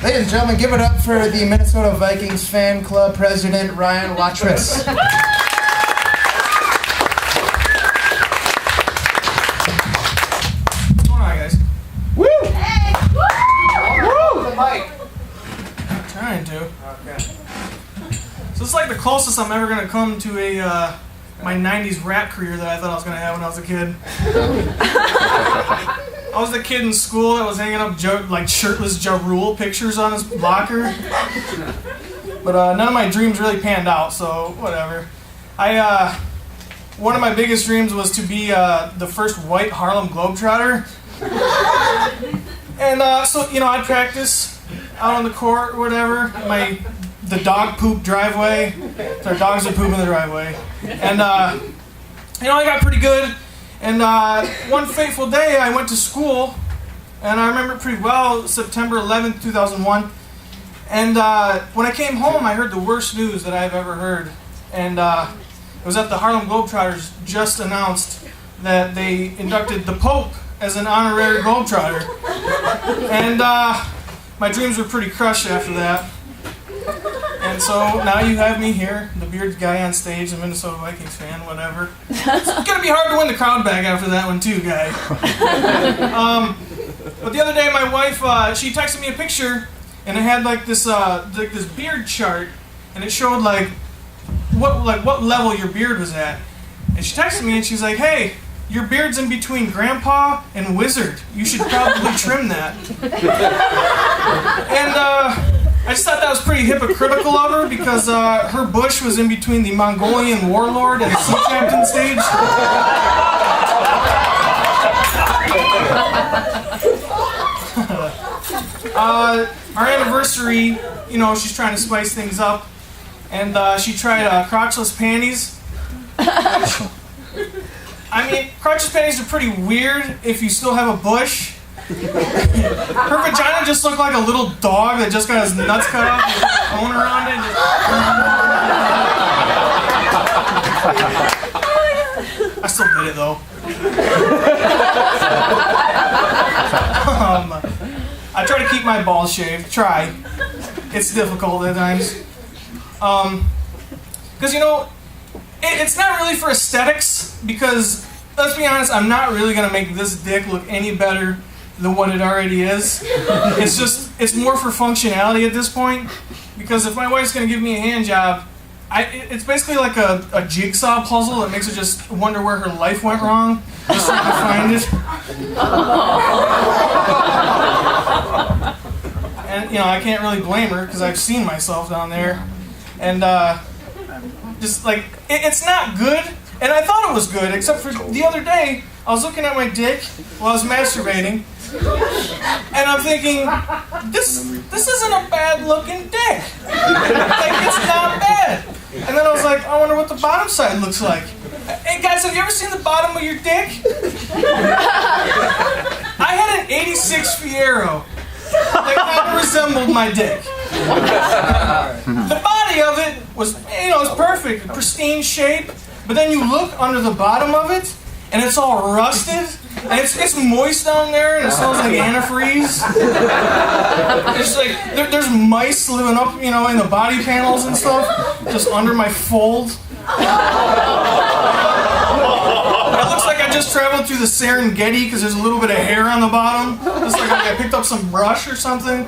Ladies and gentlemen, give it up for the Minnesota Vikings fan club president, Ryan Watrous. What's going on, guys? Woo! Hey! Woo! The mic. I'm trying to. Okay. So it's like the closest I'm ever going to come to a my 90s rap career that I thought I was going to have when I was a kid. I was the kid in school that was hanging up shirtless Ja Rule pictures on his locker. But none of my dreams really panned out, so whatever. One of my biggest dreams was to be the first white Harlem Globetrotter. And so, I'd practice out on the court or whatever. The dog poop driveway. Our dogs would poop in the driveway. And, I got pretty good. And one fateful day, I went to school, and I remember it pretty well, September 11th, 2001. And when I came home, I heard the worst news that I've ever heard. And it was that the Harlem Globetrotters just announced that they inducted the Pope as an honorary Globetrotter. And my dreams were pretty crushed after that. And so now you have me here, the bearded guy on stage, a Minnesota Vikings fan, whatever. It's going to be hard to win the crowd back after that one too, guy. But the other day my wife, she texted me a picture, and it had this beard chart, and it showed what level your beard was at. And she texted me and she's like, "Hey, your beard's in between grandpa and wizard. You should probably trim that." And I just thought that was pretty hypocritical of her, because her bush was in between the Mongolian warlord and sea captain stage. Our anniversary, she's trying to spice things up, and she tried crotchless panties. Crotchless panties are pretty weird if you still have a bush. Her vagina just looked like a little dog that just got his nuts cut off and going around it. I still did it though. I try to keep my balls shaved. Try. It's difficult at times. Because it's not really for aesthetics. Because let's be honest, I'm not really gonna make this dick look any better than what it already is. It's more for functionality at this point, because if my wife's gonna give me a hand job, it's basically like a jigsaw puzzle that makes her just wonder where her life went wrong, just trying to find it. And I can't really blame her, because I've seen myself down there, and it's not good. And I thought it was good, except for the other day, I was looking at my dick while I was masturbating, and I'm thinking, this isn't a bad looking dick. It's not bad. And then I was like, I wonder what the bottom side looks like. Hey guys, have you ever seen the bottom of your dick? I had an 86 Fiero that kind of resembled my dick. The body of it was, was perfect, pristine shape. But then you look under the bottom of it, and it's all rusted, and it's moist down there, and it smells like antifreeze. It's like there's mice living up, in the body panels and stuff, just under my fold. It looks like I just traveled through the Serengeti, because there's a little bit of hair on the bottom. It's like I picked up some brush or something.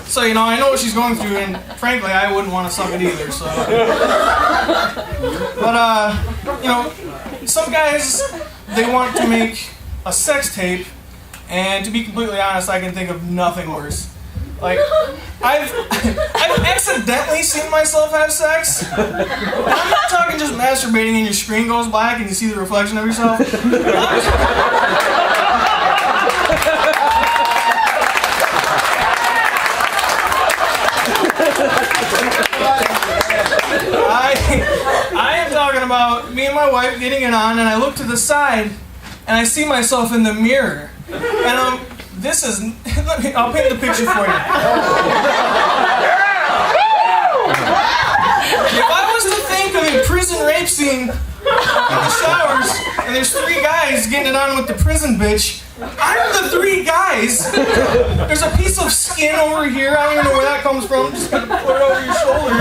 So, I know what she's going through, and frankly, I wouldn't want to suck it either, so. But, some guys, they want to make a sex tape, and to be completely honest, I can think of nothing worse. I've accidentally seen myself have sex. And I'm not talking just masturbating and your screen goes black and you see the reflection of yourself. I am talking about me and my wife getting it on, and I look to the side, and I see myself in the mirror, and I'll paint the picture for you. If I was to think of a prison rape scene in the showers, and there's three guys getting it on with the prison bitch, I'm the three guys guys. There's a piece of skin over here. I don't even know where that comes from. Just gotta put it over your shoulder.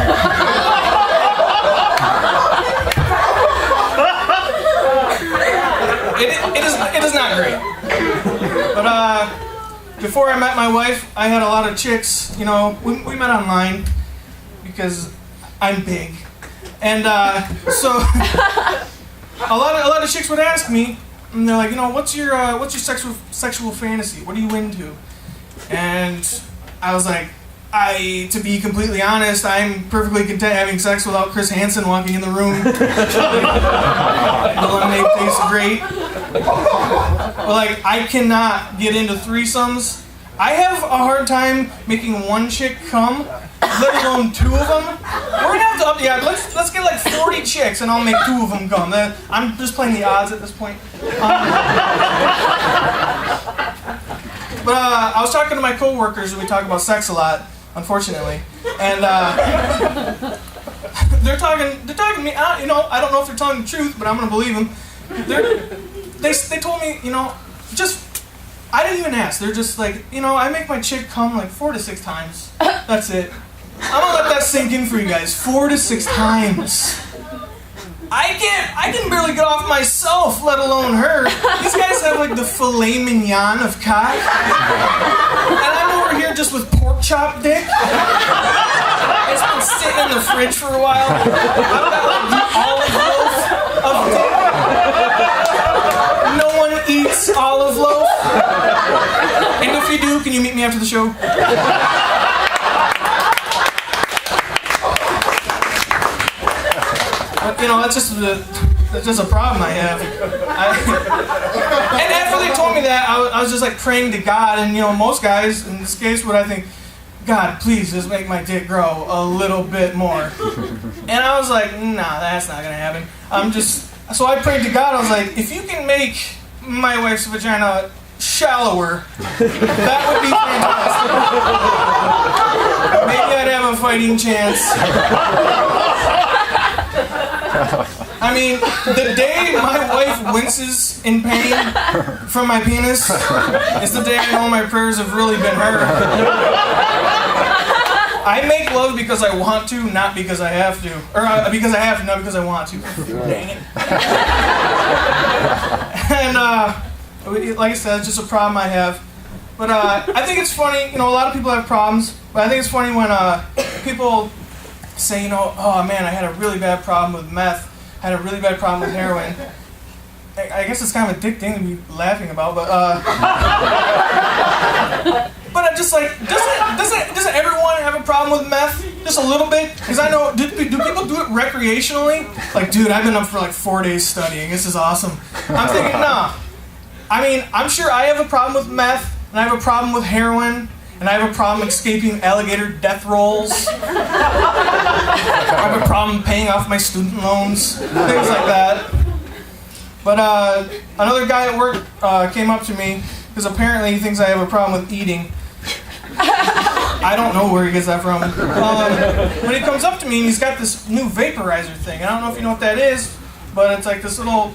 It is not great. But before I met my wife, I had a lot of chicks. You know, we met online because I'm big, and so a lot of chicks would ask me, and they're like, you know, what's your sexual fantasy? What are you into? And I was like, to be completely honest, I'm perfectly content having sex without Chris Hansen walking in the room. The lemonade tastes great. But like, I cannot get into threesomes. I have a hard time making one chick come, let alone two of them. We're gonna have to let's get like 40 chicks and I'll make two of them come. I'm just playing the odds at this point. But I was talking to my coworkers and we talk about sex a lot, unfortunately, and they're talking to me. You know, I don't know if they're telling the truth, but I'm gonna believe them. They told me, you know, I didn't even ask. They're just like, you know, I make my chick come like 4 to 6 times. That's it. I'm gonna let that sink in for you guys. 4 to 6 times. I can barely get off myself, let alone her. These guys have like the filet mignon of cock. And I'm over here just with pork chop dick. It's been sitting in the fridge for a while. I've got like the olive loaf of dick. No one eats olive loaf. And if you do, can you meet me after the show? You know, that's just a problem I have. And after they told me that, I was just like praying to God, and you know, most guys in this case would, I think, God, please just make my dick grow a little bit more. And I was like, nah, that's not gonna happen. So I prayed to God. I was like, if you can make my wife's vagina shallower, that would be fantastic. Maybe I'd have a fighting chance. I mean, the day my wife winces in pain from my penis is the day I know my prayers have really been heard. I make love because I want to, not because I have to. Or because I have to, not because I want to. Dang it. And like I said, it's just a problem I have. But I think it's funny, you know, a lot of people have problems, but I think it's funny when people say, you know, oh man, I had a really bad problem with meth, I had a really bad problem with heroin. I guess it's kind of a dick thing to be laughing about, but but I'm just like, doesn't everyone have a problem with meth? Just a little bit? Because I know, do people do it recreationally? Like, dude, I've been up for like 4 days studying, this is awesome. I'm thinking, nah. I mean, I'm sure I have a problem with meth, and I have a problem with heroin, and I have a problem escaping alligator death rolls. I have a problem paying off my student loans, things like that. But another guy at work came up to me, because apparently he thinks I have a problem with eating. I don't know where he gets that from. But he comes up to me and he's got this new vaporizer thing. I don't know if you know what that is, but it's like this little,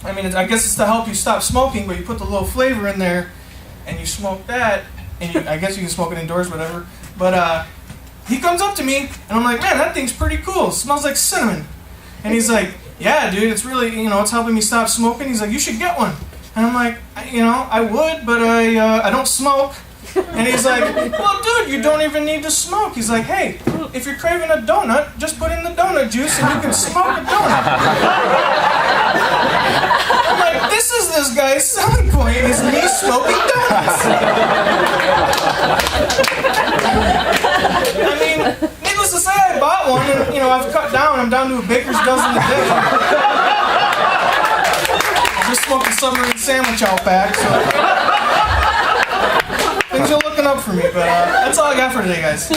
I mean, I guess it's to help you stop smoking, but you put the little flavor in there and you smoke that, and I guess you can smoke it indoors, whatever. But he comes up to me and I'm like, man, that thing's pretty cool. It smells like cinnamon. And he's like, yeah, dude, it's really, you know, it's helping me stop smoking. He's like, you should get one. And I'm like, you know, I would, but I don't smoke. And he's like, well, dude, you don't even need to smoke. He's like, hey, if you're craving a donut, just put in the donut juice and you can smoke a donut. I'm like, this is this guy's selling point, is me smoking donuts. I mean, needless to say, I bought one, and, you know, I've cut down. I'm down to a baker's dozen a day. I just smoked a submarine sandwich out back, so things are looking up for me, but that's all I got for today, guys.